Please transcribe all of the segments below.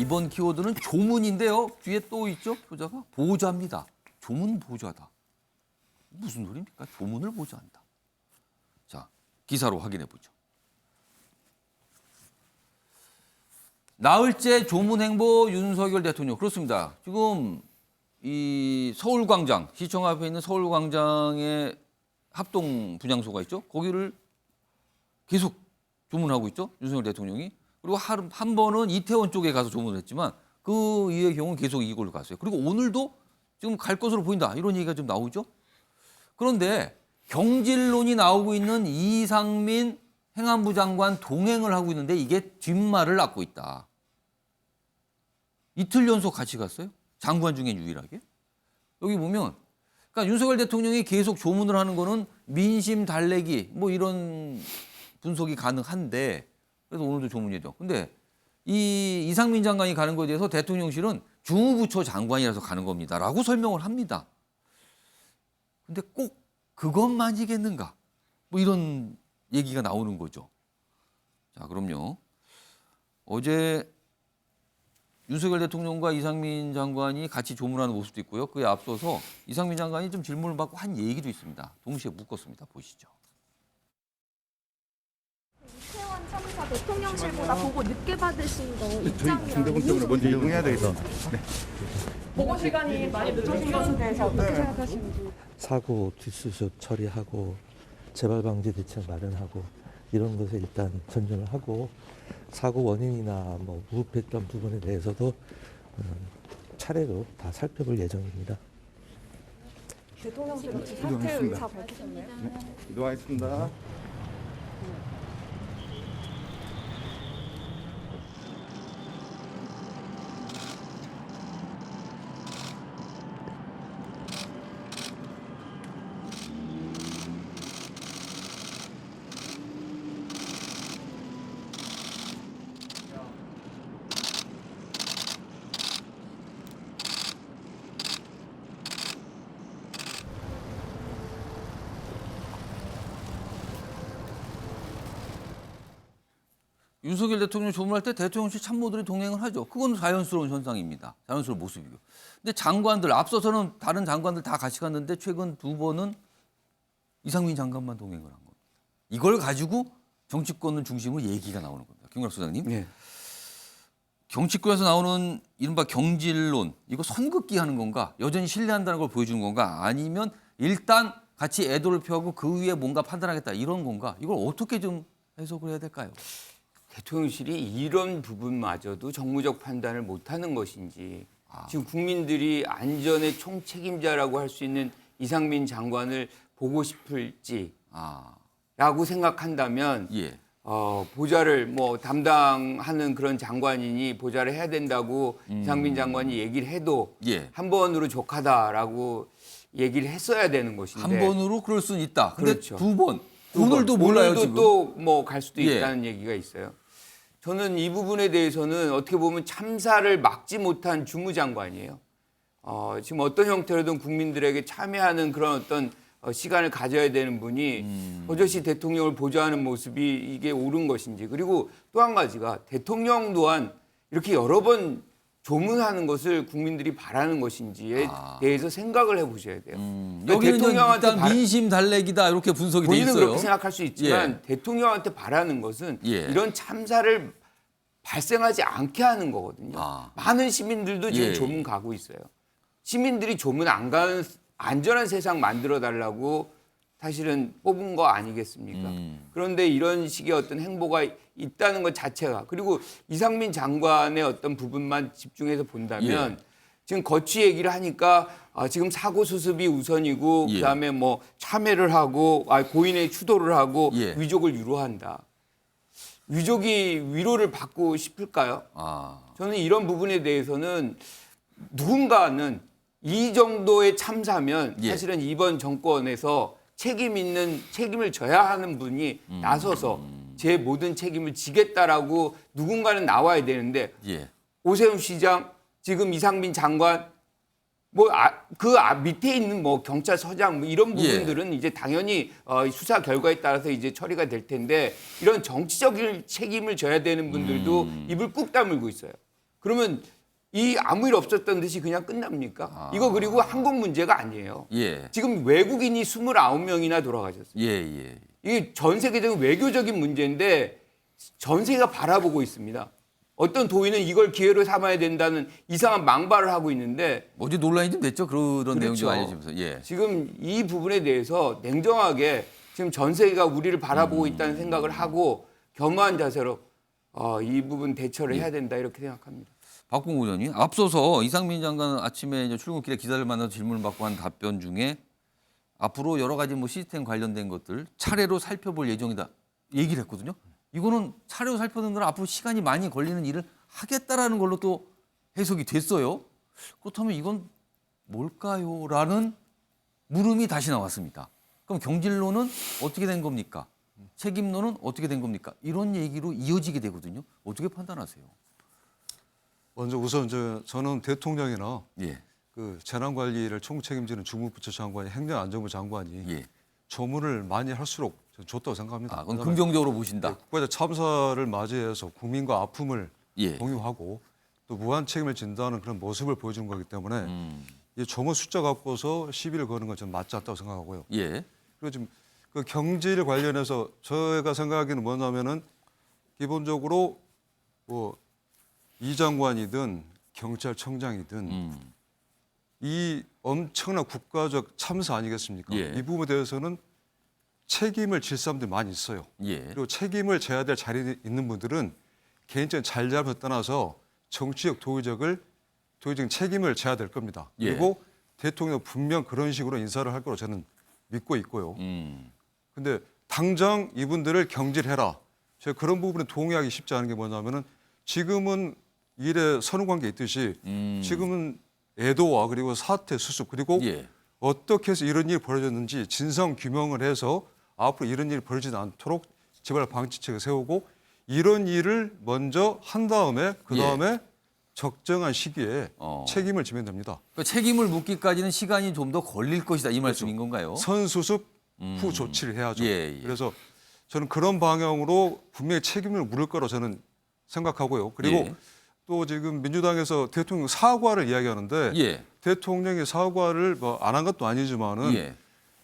이번 키워드는 조문인데요. 뒤에 또 있죠? 표자가 보좌입니다. 조문 보좌다. 무슨 소리입니까? 조문을 보좌한다. 자, 기사로 확인해 보죠. 나흘째 조문 행보 윤석열 대통령. 그렇습니다. 지금 이 서울광장, 시청 앞에 있는 서울광장에 합동 분향소가 있죠. 거기를 계속 조문하고 있죠. 윤석열 대통령이. 그리고 한 번은 이태원 쪽에 가서 조문을 했지만 그 이후의 경우는 계속 이걸로 갔어요. 그리고 오늘도 지금 갈 것으로 보인다. 이런 얘기가 좀 나오죠. 그런데 경질론이 나오고 있는 이상민 행안부 장관 동행을 하고 있는데 이게 뒷말을 낳고 있다. 이틀 연속 같이 갔어요. 장관 중에 유일하게. 여기 보면 그러니까 윤석열 대통령이 계속 조문을 하는 거는 민심 달래기 뭐 이런 분석이 가능한데 그래서 오늘도 조문이죠. 근데 이 이상민 장관이 가는 거에 대해서 대통령실은 주무부처 장관이라서 가는 겁니다라고 설명을 합니다. 근데 꼭 그것만이겠는가? 뭐 이런 얘기가 나오는 거죠. 자, 그럼요. 어제 윤석열 대통령과 이상민 장관이 같이 조문하는 모습도 있고요. 그에 앞서서 이상민 장관이 좀 질문을 받고 한 얘기도 있습니다. 동시에 묶었습니다. 보시죠. 이태원 참사 대통령실보다 보고 늦게 받으신 거 저희 입장이랑 중대본 때문에 먼저 이동해야 되겠어. 보고 시간이 많이 늦어진 것에 대해서 어떻게 생각하시는지. 사고 뒷수습 처리하고 재발 방지 대책 마련하고 이런 것에 일단 전전을 하고 사고 원인이나 뭐 무흡했던 부분에 대해서도 차례로 다 살펴볼 예정입니다. 대통령실 혹시 사퇴 의사 밝히셨나요? 이동하겠습니다. 윤석열 대통령 조문할 때 대통령실 참모들이 동행을 하죠. 그건 자연스러운 현상입니다. 자연스러운 모습이고. 근데 장관들, 앞서서는 다른 장관들 다 같이 갔는데 최근 두 번은 이상민 장관만 동행을 한 겁니다. 이걸 가지고 정치권을 중심으로 얘기가 나오는 겁니다. 김구라 소장님. 네. 정치권에서 나오는 이른바 경질론, 이거 선긋기 하는 건가? 여전히 신뢰한다는 걸 보여주는 건가? 아니면 일단 같이 애도를 표하고 그 위에 뭔가 판단하겠다 이런 건가? 이걸 어떻게 좀 해석을 해야 될까요? 대통령실이 이런 부분마저도 정무적 판단을 못하는 것인지 지금 국민들이 안전의 총책임자라고 할 수 있는 이상민 장관을 보고 싶을지 라고 생각한다면 예. 보좌를 뭐 담당하는 그런 장관이니 보좌를 해야 된다고 이상민 장관이 얘기를 해도 예. 한 번으로 족하다라고 얘기를 했어야 되는 것인데 한 번으로 그럴 수는 있다. 근데 그렇죠. 두 번. 오늘도 몰라요, 오늘도 지금. 또 뭐 갈 수도 예. 있다는 얘기가 있어요. 저는 이 부분에 대해서는 어떻게 보면 참사를 막지 못한 주무장관이에요. 지금 어떤 형태로든 국민들에게 참여하는 그런 어떤 시간을 가져야 되는 분이 버젓이 대통령을 보좌하는 모습이 이게 옳은 것인지, 그리고 또 한 가지가 대통령 또한 이렇게 여러 번 조문하는 것을 국민들이 바라는 것인지에 대해서 생각을 해보셔야 돼요. 그러니까 여기는 대통령한테 일단 민심 달래기다 이렇게 분석이 돼 본인은 있어요. 그렇게 생각할 수 있지만 대통령한테 바라는 것은 예. 이런 참사를 발생하지 않게 하는 거거든요. 많은 시민들도 지금 예. 조문 가고 있어요. 시민들이 조문 안 가는 안전한 세상 만들어 달라고 사실은 뽑은 거 아니겠습니까? 그런데 이런 식의 어떤 행보가 있다는 것 자체가, 그리고 이상민 장관의 어떤 부분만 집중해서 본다면 예. 지금 거취 얘기를 하니까 지금 사고 수습이 우선이고 예. 그다음에 뭐 참여를 하고 고인의 추도를 하고 예. 위족을 위로한다. 위족이 위로를 받고 싶을까요? 저는 이런 부분에 대해서는 누군가는 이 정도의 참사면 예. 사실은 이번 정권에서 책임을 져야 하는 분이 나서서 제 모든 책임을 지겠다라고 누군가는 나와야 되는데 예. 오세훈 시장, 지금 이상민 장관, 밑에 있는 뭐 경찰서장 뭐 이런 부분들은 이제 당연히 수사 결과에 따라서 이제 처리가 될 텐데 이런 정치적인 책임을 져야 되는 분들도 입을 꾹 다물고 있어요. 그러면 이 아무 일 없었던 듯이 그냥 끝납니까? 이거 그리고 한국 문제가 아니에요. 예. 지금 외국인이 29명이나 돌아가셨어요. 예, 예. 이게 전 세계적인 외교적인 문제인데 전 세계가 바라보고 있습니다. 어떤 도의는 이걸 기회로 삼아야 된다는 이상한 망발을 하고 있는데 어제 논란이 좀 됐죠. 그런 내용이 좀 그렇죠. 알려지면서. 예. 지금 이 부분에 대해서 냉정하게 지금 전 세계가 우리를 바라보고 있다는 생각을 하고 겸허한 자세로 이 부분 대처를 해야 된다 이렇게 생각합니다. 박봉구 의원님, 앞서서 이상민 장관 아침에 이제 출근길에 기자들 만나서 질문을 받고 한 답변 중에 앞으로 여러 가지 뭐 시스템 관련된 것들 차례로 살펴볼 예정이다 얘기를 했거든요. 이거는 차례로 살펴보는 건 앞으로 시간이 많이 걸리는 일을 하겠다라는 걸로 또 해석이 됐어요. 그렇다면 이건 뭘까요? 라는 물음이 다시 나왔습니다. 그럼 경질론은 어떻게 된 겁니까? 책임론은 어떻게 된 겁니까? 이런 얘기로 이어지게 되거든요. 어떻게 판단하세요? 먼저 우선 저는 대통령이나 예, 그 재난관리를 총책임지는 주무부처 장관이 행정안전부 장관이 예. 조문을 많이 할수록 저는 좋다고 생각합니다. 아, 그건 그다음에 긍정적으로 보신다. 국가적 참사를 맞이해서 국민과 아픔을 예. 공유하고 또 무한 책임을 진다는 그런 모습을 보여주는 거기 때문에 이 조문 숫자 갖고서 시비를 거는 건 저는 맞지 않다고 생각하고요. 예. 그리고 지금 그 경질 관련해서 제가 생각하기는 뭐냐면은 기본적으로 뭐 이 장관이든 경찰청장이든 이 엄청난 국가적 참사 아니겠습니까? 예. 이 부분에 대해서는 책임을 질 사람들이 많이 있어요. 예. 그리고 책임을 져야 될 자리에 있는 분들은 개인적인 잘잘못 떠나서 정치적 도의적인 책임을 져야 될 겁니다. 예. 그리고 대통령 분명 그런 식으로 인사를 할 거로 저는 믿고 있고요. 근데 당장 이분들을 경질해라. 제가 그런 부분에 동의하기 쉽지 않은 게 뭐냐면은 지금은 일에 선후관계 있듯이 지금은 애도와 그리고 사태 수습 그리고 예. 어떻게 해서 이런 일이 벌어졌는지 진상 규명을 해서 앞으로 이런 일이 벌어지지 않도록 재발 방지책을 세우고 이런 일을 먼저 한 다음에 그 다음에 적정한 시기에 책임을 지면 됩니다. 그 책임을 묻기까지는 시간이 좀 더 걸릴 것이다 이 말씀인 건가요? 선수습 후 조치를 해야죠. 예, 예. 그래서 저는 그런 방향으로 분명히 책임을 물을 거로 저는 생각하고요. 그리고 예. 또 지금 민주당에서 대통령 사과를 이야기하는데 예. 대통령이 사과를 뭐 안 한 것도 아니지만은 예.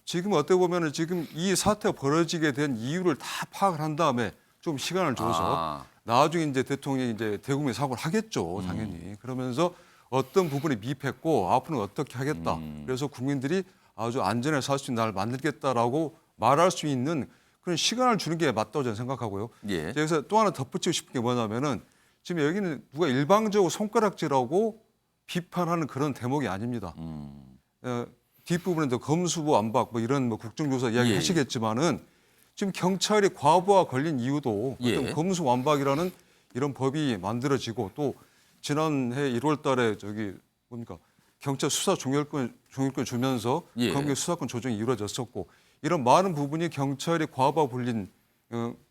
지금 어떻게 보면은 지금 이 사태가 벌어지게 된 이유를 다 파악을 한 다음에 좀 시간을 줘서 아. 나중에 이제 대통령이 이제 대국민 사과를 하겠죠, 당연히. 그러면서 어떤 부분이 미흡했고 앞으로는 어떻게 하겠다. 그래서 국민들이 아주 안전하게 살 수 있는 나라를 만들겠다라고 말할 수 있는 그런 시간을 주는 게 맞다고 저는 생각하고요. 예. 여기서 또 하나 덧붙이고 싶은 게 뭐냐면은 지금 여기는 누가 일방적으로 손가락질하고 비판하는 그런 대목이 아닙니다. 뒷부분에도 검수부 안박 뭐 이런 뭐 국정조사 이야기 예. 하시겠지만은 지금 경찰이 과부하 걸린 이유도 예. 어떤 검수완박이라는 이런 법이 만들어지고 또 지난해 1월 달에 저기 뭡니까 경찰 수사 종결권 주면서 예. 검경 수사권 조정이 이루어졌었고 이런 많은 부분이 경찰이 과부하 불린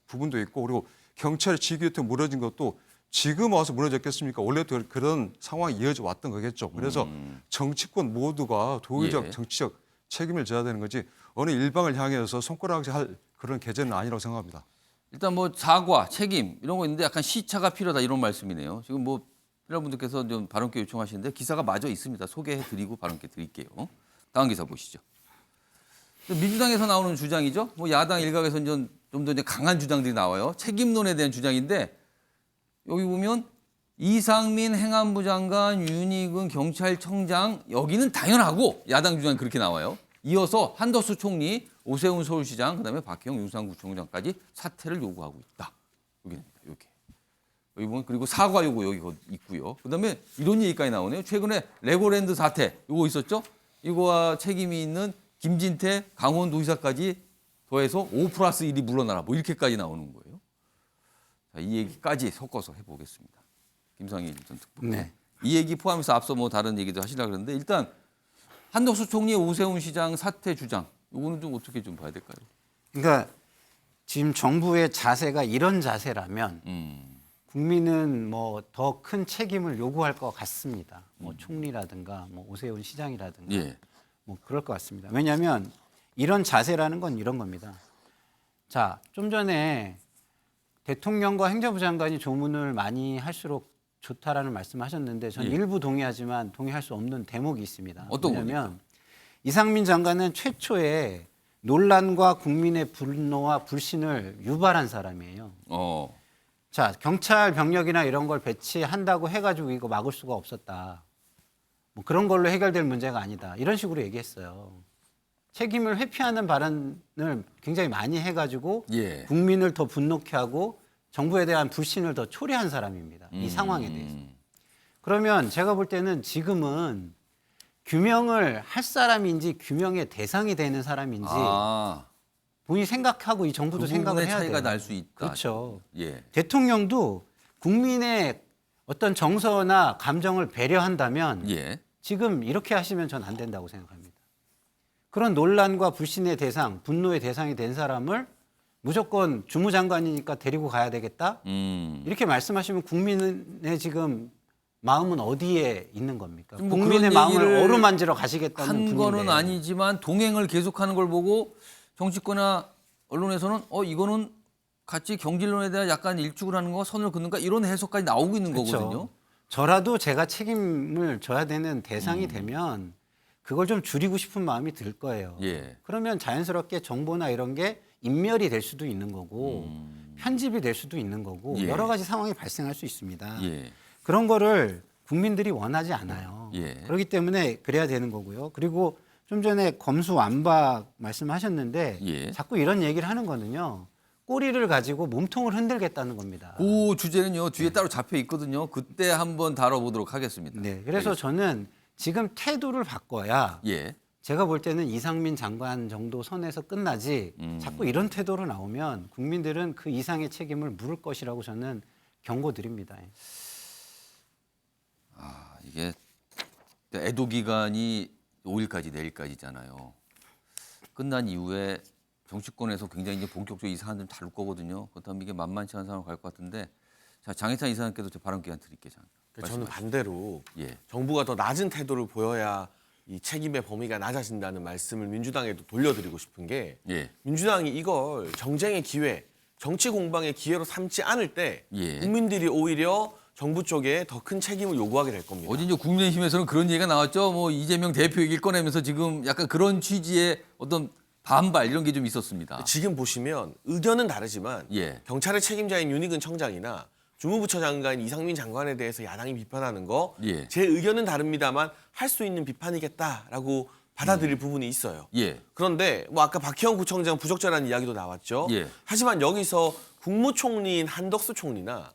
부분도 있고 그리고 경찰의 직위에 무너진 것도 지금 와서 무너졌겠습니까? 원래도 그런 상황이 이어져 왔던 거겠죠. 그래서 정치권 모두가 도의적 예. 정치적 책임을 져야 되는 거지 어느 일방을 향해서 손가락질 할 그런 계제는 아니라고 생각합니다. 일단 뭐 사과, 책임 이런 거 있는데 약간 시차가 필요하다 이런 말씀이네요. 지금 뭐 여러분들께서 좀 발언께 요청하시는데 기사가 마저 있습니다. 소개해드리고 발언께 드릴게요. 다음 기사 보시죠. 민주당에서 나오는 주장이죠. 뭐 야당 일각에서 좀 더 강한 주장들이 나와요. 책임론에 대한 주장인데 여기 보면 이상민 행안부 장관, 윤희근 경찰청장 여기는 당연하고 야당 주장이 그렇게 나와요. 이어서 한덕수 총리, 오세훈 서울시장, 그다음에 박형 용산구청장까지 사퇴를 요구하고 있다. 여기입니다. 이렇게. 여기 보면 그리고 사과 요구 여기 있고요. 그다음에 이런 얘기까지 나오네요. 최근에 레고랜드 사태 이거 있었죠? 이거와 책임이 있는 김진태 강원도지사까지 더해서 5+1이 물러나라. 뭐 이렇게까지 나오는 거예요. 자, 이 얘기까지 섞어서 해보겠습니다. 김상희 전 특보님. 네. 이 얘기 포함해서 앞서 뭐 다른 얘기도 하시려고 그러는데 일단 한덕수 총리 오세훈 시장 사퇴 주장 이거는 좀 어떻게 좀 봐야 될까요? 그러니까 지금 정부의 자세가 이런 자세라면 국민은 뭐 더 큰 책임을 요구할 것 같습니다. 뭐 총리라든가 뭐 오세훈 시장이라든가 예. 뭐 그럴 것 같습니다. 왜냐하면 이런 자세라는 건 이런 겁니다. 자, 좀 전에 대통령과 행정부 장관이 조문을 많이 할수록 좋다라는 말씀하셨는데 저는 예. 일부 동의하지만 동의할 수 없는 대목이 있습니다. 어떤 뭐냐면 이상민 장관은 최초에 논란과 국민의 분노와 불신을 유발한 사람이에요. 자, 경찰 병력이나 이런 걸 배치한다고 해가지고 이거 막을 수가 없었다. 뭐 그런 걸로 해결될 문제가 아니다. 이런 식으로 얘기했어요. 책임을 회피하는 발언을 굉장히 많이 해가지고 예. 국민을 더 분노케 하고 정부에 대한 불신을 더 초래한 사람입니다. 이 상황에 대해서. 그러면 제가 볼 때는 지금은 규명을 할 사람인지 규명의 대상이 되는 사람인지 본인이 생각하고 이 정부도 생각을 해야 돼요. 차이가 날 수 있다. 그렇죠. 예. 대통령도 국민의 어떤 정서나 감정을 배려한다면 예. 지금 이렇게 하시면 전 안 된다고 생각합니다. 그런 논란과 불신의 대상, 분노의 대상이 된 사람을 무조건 주무장관이니까 데리고 가야 되겠다? 이렇게 말씀하시면 국민의 지금 마음은 어디에 있는 겁니까? 뭐 국민의 그런 마음을 얘기를 어루만지러 가시겠다는 한 분인데. 거는 아니지만 동행을 계속하는 걸 보고 정치권이나 언론에서는 이거는 같이 경질론에 대한 약간 일축을 하는 거 선을 긋는가 이런 해석까지 나오고 있는 그렇죠. 거거든요. 저라도 제가 책임을 져야 되는 대상이 되면 그걸 좀 줄이고 싶은 마음이 들 거예요. 예. 그러면 자연스럽게 정보나 이런 게 인멸이 될 수도 있는 거고 편집이 될 수도 있는 거고 예. 여러 가지 상황이 발생할 수 있습니다. 예. 그런 거를 국민들이 원하지 않아요. 예. 그렇기 때문에 그래야 되는 거고요. 그리고 좀 전에 검수완박 말씀하셨는데 예. 자꾸 이런 얘기를 하는 거는요. 꼬리를 가지고 몸통을 흔들겠다는 겁니다. 그 주제는요 뒤에 따로 잡혀 있거든요. 그때 한번 다뤄보도록 하겠습니다. 네, 그래서 저는 지금 태도를 바꿔야 예. 제가 볼 때는 이상민 장관 정도 선에서 끝나지 자꾸 이런 태도로 나오면 국민들은 그 이상의 책임을 물을 것이라고 저는 경고드립니다. 이게 애도 기간이 5일까지 내일까지잖아요. 끝난 이후에 정치권에서 굉장히 이제 본격적으로 이 사안 좀 다룰 거거든요. 그렇다면 이게 만만치 않은 상황 갈 것 같은데 자 장혜찬 이사님께도 제 발언 기간 드릴게요. 저는 반대로 예. 정부가 더 낮은 태도를 보여야 이 책임의 범위가 낮아진다는 말씀을 민주당에도 돌려드리고 싶은 게 예. 민주당이 이걸 정쟁의 기회, 정치 공방의 기회로 삼지 않을 때 예. 국민들이 오히려 정부 쪽에 더 큰 책임을 요구하게 될 겁니다. 어제 이제 국민의힘에서는 그런 얘기가 나왔죠. 뭐 이재명 대표 얘기를 꺼내면서 지금 약간 그런 취지의 어떤 반발 이런 게 좀 있었습니다. 지금 보시면 의견은 다르지만 예. 경찰의 책임자인 윤희근 청장이나 주무부처 장관인 이상민 장관에 대해서 야당이 비판하는 거 제 예. 의견은 다릅니다만 할 수 있는 비판이겠다라고 받아들일 부분이 있어요. 예. 그런데 뭐 아까 박희영 구청장 부적절한 이야기도 나왔죠. 예. 하지만 여기서 국무총리인 한덕수 총리나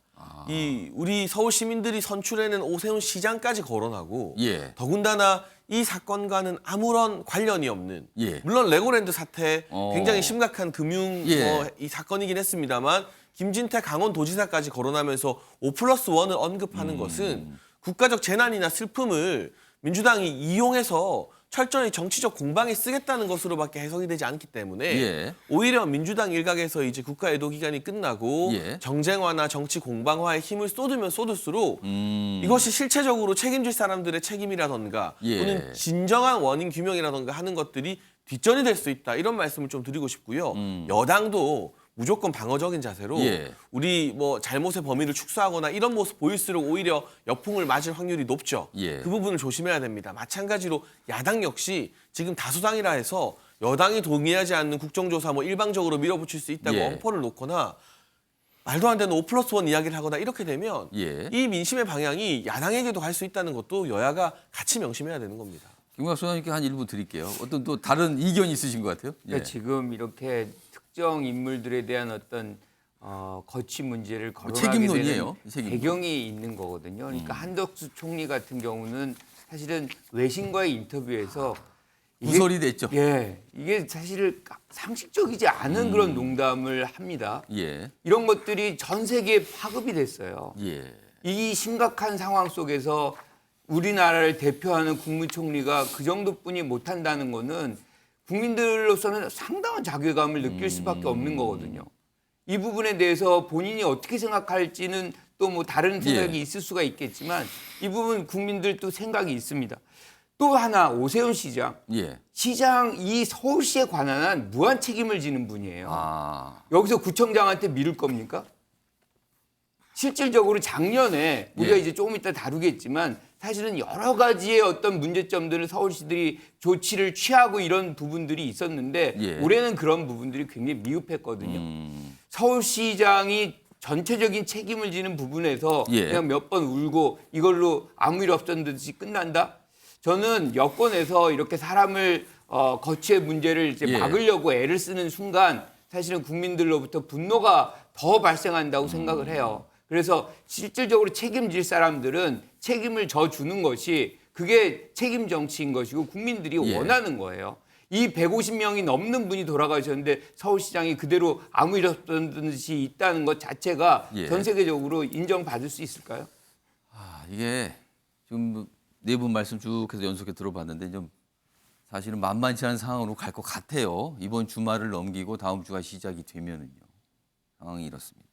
이 우리 서울 시민들이 선출해낸 오세훈 시장까지 거론하고 예. 더군다나 이 사건과는 아무런 관련이 없는 예. 물론 레고랜드 사태 굉장히 어. 심각한 금융 예. 이 사건이긴 했습니다만 김진태 강원도지사까지 거론하면서 5+1을 언급하는 것은 국가적 재난이나 슬픔을 민주당이 이용해서 철저히 정치적 공방에 쓰겠다는 것으로밖에 해석이 되지 않기 때문에 예. 오히려 민주당 일각에서 이제 국가 애도 기간이 끝나고 예. 정쟁화나 정치 공방화에 힘을 쏟으면 쏟을수록 이것이 실체적으로 책임질 사람들의 책임이라던가 예. 또는 진정한 원인 규명이라던가 하는 것들이 뒷전이 될 수 있다 이런 말씀을 좀 드리고 싶고요. 여당도 무조건 방어적인 자세로 예. 우리 뭐 잘못의 범위를 축소하거나 이런 모습 보일수록 오히려 역풍을 맞을 확률이 높죠. 예. 그 부분을 조심해야 됩니다. 마찬가지로 야당 역시 지금 다수당이라 해서 여당이 동의하지 않는 국정조사 뭐 일방적으로 밀어붙일 수 있다고 예. 엄포를 놓거나 말도 안 되는 5+1 이야기를 하거나 이렇게 되면 예. 이 민심의 방향이 야당에게도 갈 수 있다는 것도 여야가 같이 명심해야 되는 겁니다. 김광석 소장님께 한 일부 드릴게요. 어떤 또 다른 이견이 있으신 것 같아요. 예. 그러니까 지금 이렇게 특정 인물들에 대한 어떤 거취 문제를 거론하게 책임론이에요. 되는 책임론. 배경이 있는 거거든요. 그러니까 한덕수 총리 같은 경우는 사실은 외신과의 인터뷰에서 구설이 됐죠. 예, 이게 사실 상식적이지 않은 그런 농담을 합니다. 예. 이런 것들이 전 세계에 파급이 됐어요. 예. 이 심각한 상황 속에서 우리나라를 대표하는 국무총리가 그 정도뿐이 못한다는 거는 국민들로서는 상당한 자괴감을 느낄 수밖에 없는 거거든요. 이 부분에 대해서 본인이 어떻게 생각할지는 또 뭐 다른 생각이 예. 있을 수가 있겠지만 이 부분 국민들도 생각이 있습니다. 또 하나 오세훈 시장. 예. 시장 이 서울시에 관한 한 무한 책임을 지는 분이에요. 아. 여기서 구청장한테 미룰 겁니까? 실질적으로 작년에 우리가 예. 이제 조금 이따 다루겠지만 사실은 여러 가지의 어떤 문제점들을 서울시들이 조치를 취하고 이런 부분들이 있었는데 예. 올해는 그런 부분들이 굉장히 미흡했거든요. 서울시장이 전체적인 책임을 지는 부분에서 예. 그냥 몇 번 울고 이걸로 아무 일 없었던 듯이 끝난다? 저는 여권에서 이렇게 사람을 거취의 문제를 이제 예. 막으려고 애를 쓰는 순간 사실은 국민들로부터 분노가 더 발생한다고 생각을 해요. 그래서 실질적으로 책임질 사람들은 책임을 져주는 것이 그게 책임 정치인 것이고 국민들이 예. 원하는 거예요. 이 150명이 넘는 분이 돌아가셨는데 서울시장이 그대로 아무 일 없던 듯이 있다는 것 자체가 예. 전 세계적으로 인정받을 수 있을까요? 이게 지금 네 분 말씀 쭉 해서 연속해 들어봤는데 좀 사실은 만만치 않은 상황으로 갈 것 같아요. 이번 주말을 넘기고 다음 주가 시작이 되면은요. 상황이 이렇습니다.